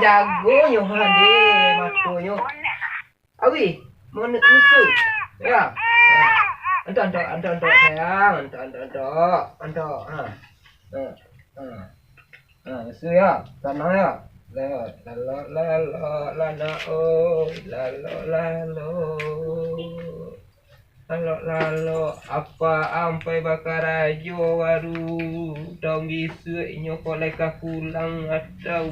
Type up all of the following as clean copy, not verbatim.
jago-jagonya hande makonyo. Awi, mau nusu. Ya. Anto sayang, anto. Nusu ya. Tanah ya. Lalo, apa ampai bakar ajo waru dong gisu nyoko leka pulang atau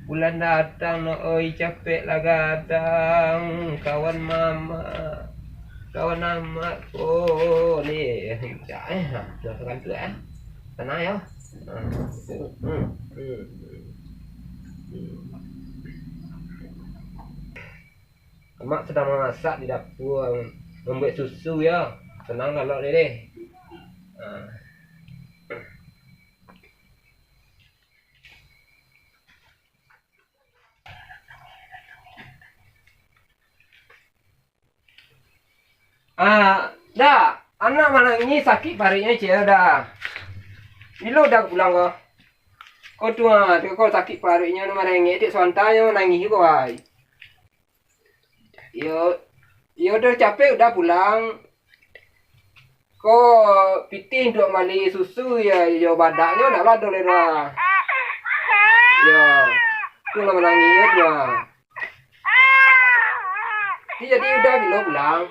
bulan datang no oi capek lagadang kawan mama nih jangan tu tenang ya. Mak sedang memasak di dapur membuat susu ya. Tenang kalau deh. Dah. Anak mana ini sakit parinya cia dah. Bilo dah pulang kau. Kau tua, kau sakit parinya nama rengek dik sontanya nangis kau ai. Yo udah capek udah pulang. Kau piting untuk mali susu ya, yo badaknya nak lado lera. Ya, tu nama nangis ya tua. Jadi udah bila pulang.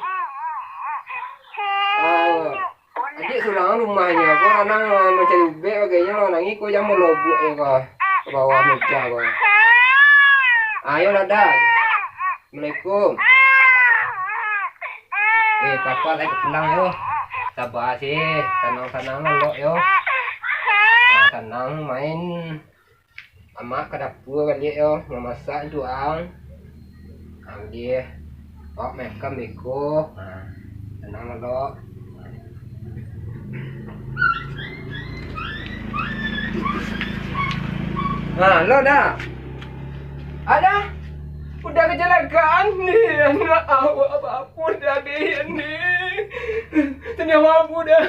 Adik sulang rumahnya, kau anak macam ubek bagainya lo nangis kau jangan melobok ya kau ke bawah meja kau. Ayo nada. Assalamualaikum. Papa lagi pulang yo. Sabar sih, tenang-tenang lo yo. Tenang main. Amak ke dapur balik yo, memasak tuang. Dia, kok makan beko. Tenang lo. Lo dah. Ada? Udah kecelakaan nih, anak awak apa-apa dah dia nih. Ternyata aku dah.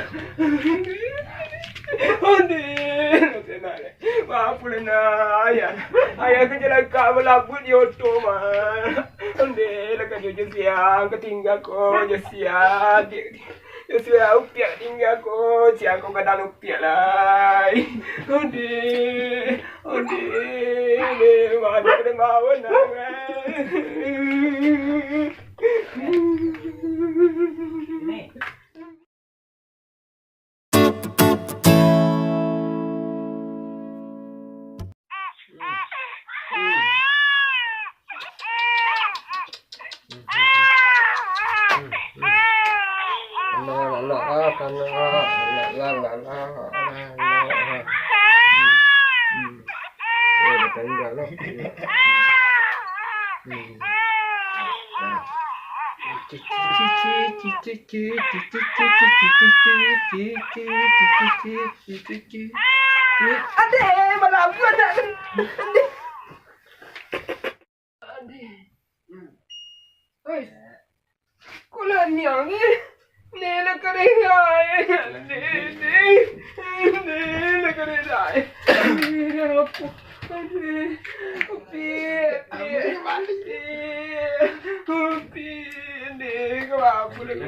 Maaf lah ayah kecelakaan berlaku di auto mah. Lekas jujur siang ketinggal ko siang. Saya upiak tinggal ko, siang ko kadang upiak lah. Mana kena mahu nak. Ade, mana aku ada? Ade. Oi. Kula niang ni. Nela kare hai. Nela kare hai. Aku. Ade. Upi. Ade, kau apa lagi?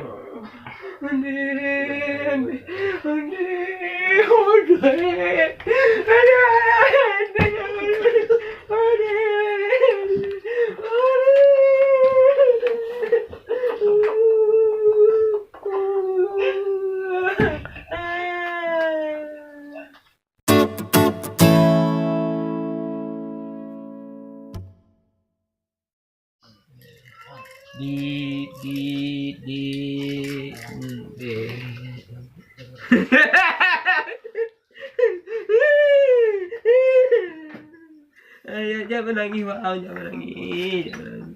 Ayo jangan menangis, wow, jangan menangis.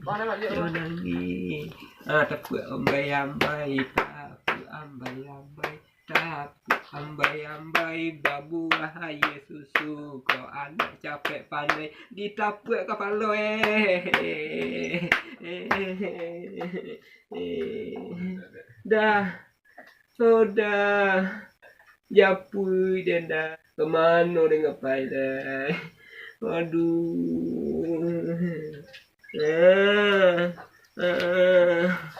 Jangan menangis. Takut ambai-ambai, takut ambai-ambai, takut ambai-ambai, babu bahaya susu. Kau anak capek pandai, ditapuk kepala dah, sudah, japui dan dah. Kemana dengan pai dah? Aduh. Ah. Ah.